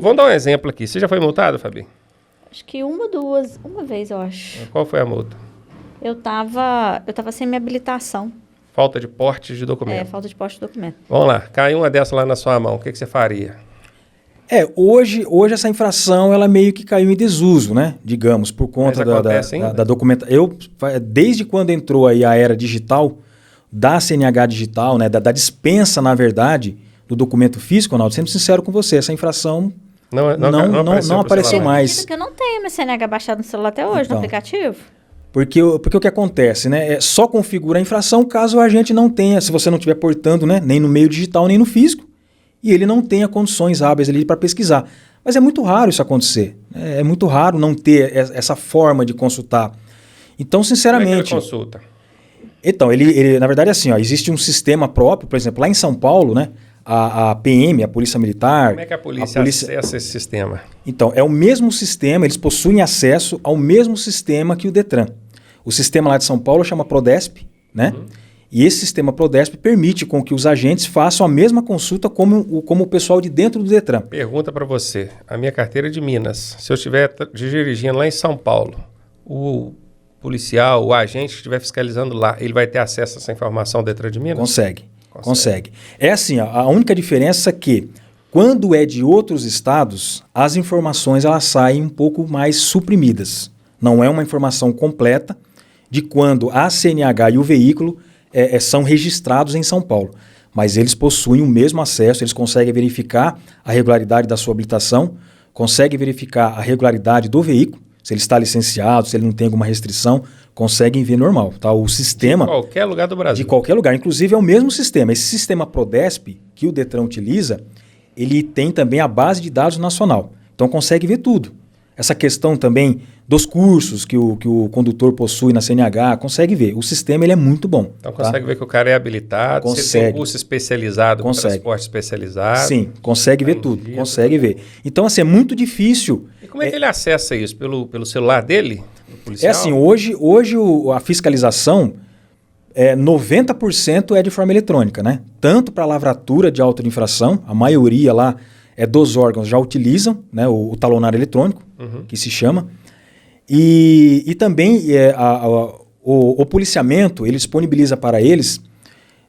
Vamos dar um exemplo aqui. Você já foi multado, Fabi? Acho que uma vez, eu acho. Qual foi a multa? Eu tava sem minha habilitação. Falta de porte de documento. Falta de porte de documento. Vamos lá, caiu uma dessa lá na sua mão, o que você faria? Hoje essa infração, ela meio que caiu em desuso, né? Digamos, por conta da documentação. Desde quando entrou aí a era digital, da CNH digital, né? Da dispensa, na verdade, do documento físico, Ronaldo, sendo sincero com você, essa infração não apareceu mais. Porque eu não tenho meu CNH baixado no celular até hoje, no aplicativo. Porque o que acontece, né? Só configura a infração caso o agente não tenha, se você não estiver portando, né? Nem no meio digital, nem no físico, e ele não tenha condições hábeis ali para pesquisar. Mas é muito raro isso acontecer. É muito raro não ter essa forma de consultar. Então, sinceramente... Como é que ele consulta? Então, ele na verdade, assim, existe um sistema próprio, por exemplo, lá em São Paulo, né? A PM, a Polícia Militar... Como é que a polícia acessa esse sistema? Então, é o mesmo sistema, eles possuem acesso ao mesmo sistema que o Detran. O sistema lá de São Paulo chama Prodesp, né? Uhum. E esse sistema Prodesp permite com que os agentes façam a mesma consulta como o pessoal de dentro do Detran. Pergunta para você. A minha carteira é de Minas. Se eu estiver dirigindo lá em São Paulo, o policial, o agente que estiver fiscalizando lá, ele vai ter acesso a essa informação do Detran de Minas? Consegue. É assim, a única diferença é que quando é de outros estados, as informações elas saem um pouco mais suprimidas. Não é uma informação completa de quando a CNH e o veículo são registrados em São Paulo. Mas eles possuem o mesmo acesso, eles conseguem verificar a regularidade da sua habilitação, conseguem verificar a regularidade do veículo, se ele está licenciado, se ele não tem alguma restrição, conseguem ver normal. Tá? O sistema... De qualquer lugar do Brasil. De qualquer lugar. Inclusive é o mesmo sistema. Esse sistema Prodesp que o Detran utiliza, ele tem também a base de dados nacional. Então consegue ver tudo. Essa questão também dos cursos que o condutor possui na CNH, consegue ver. O sistema ele é muito bom. Então consegue ver que o cara é habilitado, consegue. Se tem um curso especializado, com transporte especializado. Sim, consegue ver tudo, consegue ver. Então, assim, é muito difícil. E como é que ele acessa isso? Pelo celular dele? É assim, hoje a fiscalização, 90% é de forma eletrônica, né? Tanto para a lavratura de auto de infração, a maioria lá dos órgãos já utilizam, né, o talonário eletrônico, que se chama, e também o policiamento, ele disponibiliza para eles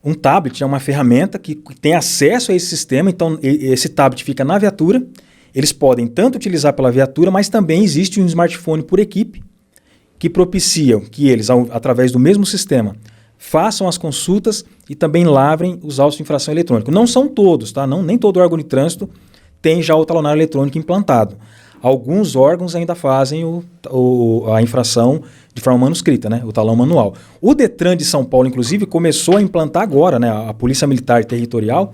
um tablet, uma ferramenta que tem acesso a esse sistema, então esse tablet fica na viatura, eles podem tanto utilizar pela viatura, mas também existe um smartphone por equipe que propiciam que eles, através do mesmo sistema, façam as consultas e também lavrem os autos de infração eletrônico. Não são todos, tá? Nem todo órgão de trânsito tem já o talonário eletrônico implantado. Alguns órgãos ainda fazem a infração de forma manuscrita, né? O talão manual. O Detran de São Paulo, inclusive, começou a implantar agora, né? A Polícia Militar Territorial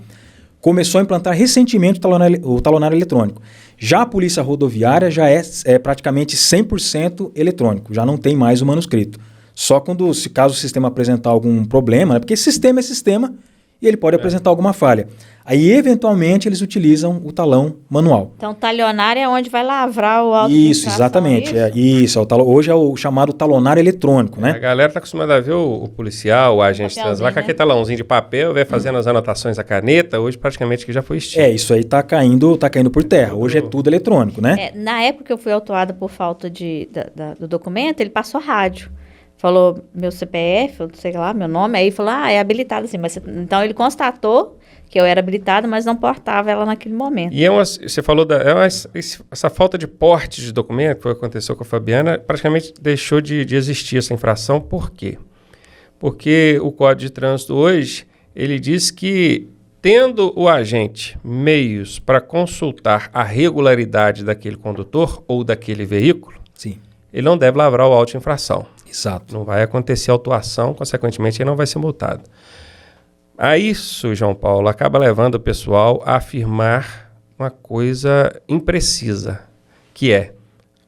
começou a implantar recentemente o talonário eletrônico. Já a Polícia Rodoviária já é praticamente 100% eletrônico, já não tem mais o manuscrito. Só caso o sistema apresentar algum problema, né? Porque sistema é sistema e ele pode apresentar alguma falha. Aí, eventualmente, eles utilizam o talão manual. Então, o talionário é onde vai lavrar o auto de Isso, exatamente. Hoje é o chamado talonário eletrônico, né? A galera está acostumada a ver o policial, o agente trans lá com aquele talãozinho de papel, vai fazendo as anotações à caneta. Hoje, praticamente, que já foi extinto. Isso aí está caindo por terra. Hoje é tudo eletrônico, né? Na época que eu fui autuada por falta do documento, ele passou rádio. Falou meu CPF, eu não sei lá, meu nome, aí falou, é habilitado assim. Então, ele constatou que eu era habilitado, mas não portava ela naquele momento. E você falou essa falta de porte de documento, que aconteceu com a Fabiana, praticamente deixou de existir essa infração. Por quê? Porque o Código de Trânsito hoje, ele diz que, tendo o agente meios para consultar a regularidade daquele condutor ou daquele veículo, sim, ele não deve lavrar o auto de infração. Exato. Não vai acontecer autuação, consequentemente ele não vai ser multado. A isso, João Paulo, acaba levando o pessoal a afirmar uma coisa imprecisa, que é,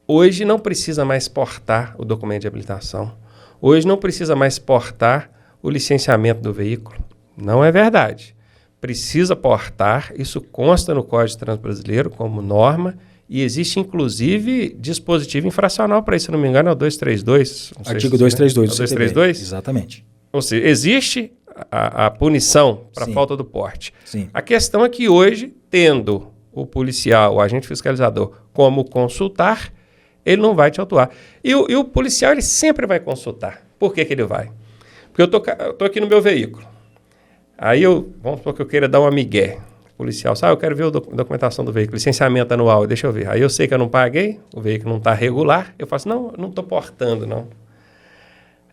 hoje não precisa mais portar o documento de habilitação, hoje não precisa mais portar o licenciamento do veículo. Não é verdade. Precisa portar, isso consta no Código de Trânsito Brasileiro como norma, e existe, inclusive, dispositivo infracional para isso, se não me engano, é o 232. Artigo 232 do CTB. 232? Exatamente. Ou seja, existe a punição para falta do porte. Sim. A questão é que hoje, tendo o policial, o agente fiscalizador, como consultar, ele não vai te autuar. E o policial, ele sempre vai consultar. Por que ele vai? Porque eu tô aqui no meu veículo. Aí vamos supor que eu queira dar uma migué. O policial, sabe, eu quero ver a documentação do veículo, licenciamento anual, deixa eu ver. Aí eu sei que eu não paguei, o veículo não está regular, eu falo assim, não, eu não estou portando, não.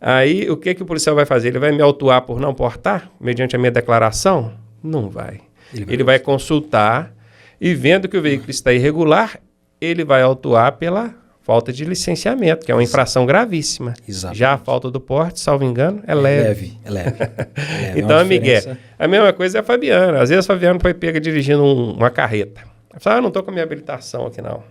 Aí o que o policial vai fazer? Ele vai me autuar por não portar, mediante a minha declaração? Não vai. Ele vai consultar e vendo que o veículo está irregular, ele vai autuar pela falta de licenciamento, que é uma infração gravíssima. Exatamente. Já a falta do porte, salvo engano, é leve. É leve. Então, amigué, a mesma coisa é a Fabiana. Às vezes a Fabiana foi pega dirigindo uma carreta. Ela fala, eu não estou com a minha habilitação aqui, não.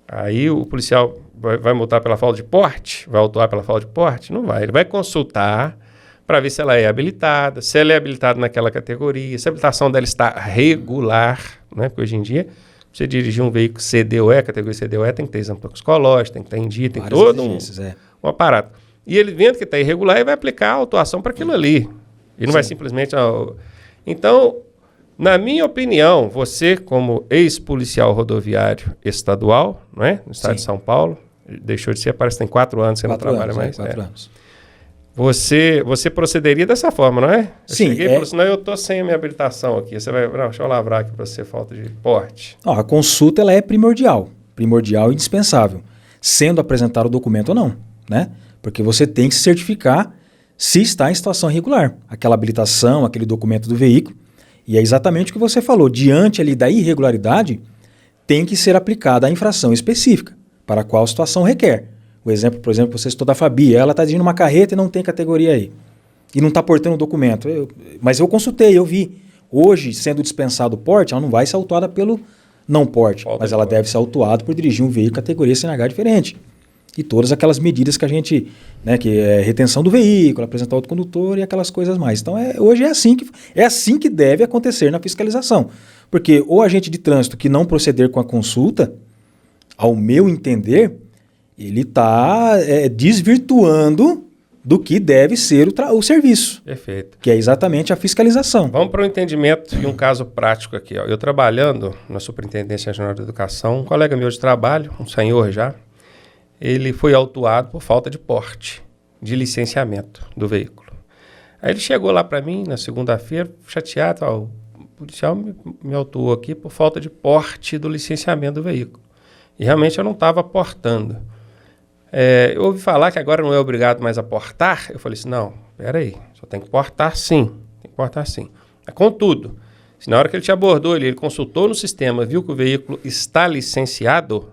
Aí o policial vai multar pela falta de porte? Vai autuar pela falta de porte? Não vai. Ele vai consultar para ver se ela é habilitada, se ela é habilitada naquela categoria, se a habilitação dela está regular, né? Porque hoje em dia, você dirigir um veículo CDOE, categoria CDOE, tem que ter exame toxicológico, tem que ter em dia, tem todo um aparato. E ele vendo que está irregular, ele vai aplicar a autuação para aquilo ali. E não vai simplesmente... Então, na minha opinião, você como ex-policial rodoviário estadual, não é? No estado de São Paulo, deixou de ser, parece que tem 4 anos que você não trabalha mais. 4 anos. Você procederia dessa forma, não é? Sim. Cheguei e falei assim, não, eu estou sem a minha habilitação aqui. Você vai, não, deixa eu lavrar aqui para você, falta de porte. A consulta ela é primordial e indispensável, sendo apresentado o documento ou não, né? Porque você tem que se certificar se está em situação irregular. Aquela habilitação, aquele documento do veículo. E é exatamente o que você falou. Diante ali da irregularidade, tem que ser aplicada a infração específica, para a qual a situação requer. O exemplo, por exemplo, você citou da Fabi, ela está dirigindo uma carreta e não tem categoria aí. E não está portando o documento. Mas eu consultei, eu vi. Hoje, sendo dispensado o porte, ela não vai ser autuada pelo não porte, mas ela deve ser autuada por dirigir um veículo categoria CNH diferente. E todas aquelas medidas que a gente, né, que é retenção do veículo, apresentar outro condutor e aquelas coisas mais. Então, hoje é assim que deve acontecer na fiscalização. Porque o agente de trânsito que não proceder com a consulta, ao meu entender, ele está desvirtuando do que deve ser o serviço. Perfeito. Que é exatamente a fiscalização. Vamos para o entendimento de um caso prático aqui. Ó. Eu trabalhando na Superintendência Regional de Educação, um colega meu de trabalho, um senhor já, ele foi autuado por falta de porte, de licenciamento do veículo. Aí ele chegou lá para mim na segunda-feira, chateado, o policial me autuou aqui por falta de porte do licenciamento do veículo. E realmente eu não estava portando. Eu ouvi falar que agora não é obrigado mais a portar. Eu falei assim, não, peraí, só tem que portar sim. Tem que portar sim. Contudo, se na hora que ele te abordou, ele consultou no sistema, viu que o veículo está licenciado,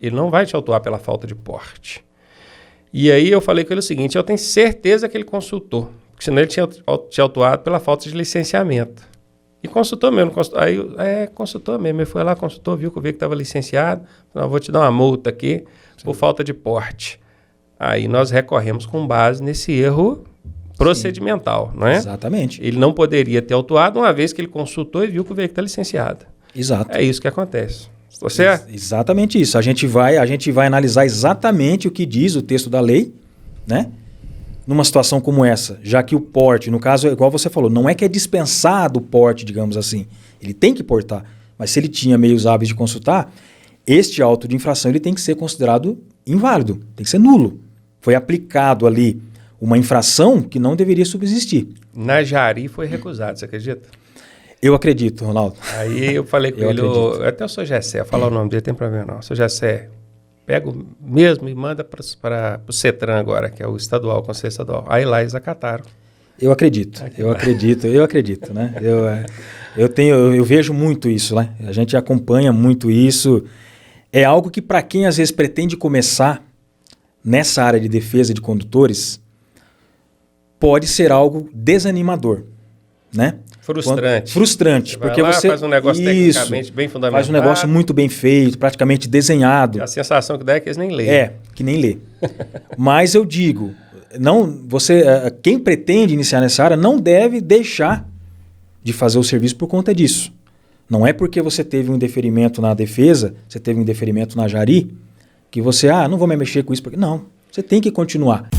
ele não vai te autuar pela falta de porte. E aí eu falei com ele o seguinte, eu tenho certeza que ele consultou, porque senão ele tinha te autuado pela falta de licenciamento. E consultou mesmo. Consultou mesmo. Ele foi lá, consultou, viu que o veículo estava licenciado. Falou, vou te dar uma multa aqui por falta de porte. Aí nós recorremos com base nesse erro procedimental, não é? Exatamente. Ele não poderia ter autuado uma vez que ele consultou e viu que o veículo está licenciado. Exato. É isso que acontece. Estou certo? Exatamente isso. A gente vai analisar exatamente o que diz o texto da lei, né? Numa situação como essa, já que o porte, no caso, igual você falou, não é que é dispensado o porte, digamos assim. Ele tem que portar. Mas se ele tinha meios hábeis de consultar, este auto de infração ele tem que ser considerado inválido, tem que ser nulo. Foi aplicado ali uma infração que não deveria subsistir. Na Jari foi recusado, você acredita? Eu acredito, Ronaldo. Aí eu falei com ele, até o Sr. Gessé, eu falar o nome dele, tem problema não. Sr. Gessé, pego mesmo e manda para o CETRAN agora, que é o estadual, o Conselho Estadual. Aí lá eles acataram. Eu acredito, né? Eu vejo muito isso, né? A gente acompanha muito isso. É algo que para quem às vezes pretende começar nessa área de defesa de condutores, pode ser algo desanimador, né? Frustrante, porque você faz um negócio tecnicamente bem fundamentado. Faz um negócio muito bem feito, praticamente desenhado. A sensação que dá é que eles nem lêem. Que nem lê. Mas eu digo, quem pretende iniciar nessa área não deve deixar de fazer o serviço por conta disso. Não é porque você teve um indeferimento na defesa, você teve um indeferimento na Jari, que você, não vou me mexer com isso. Não, você tem que continuar.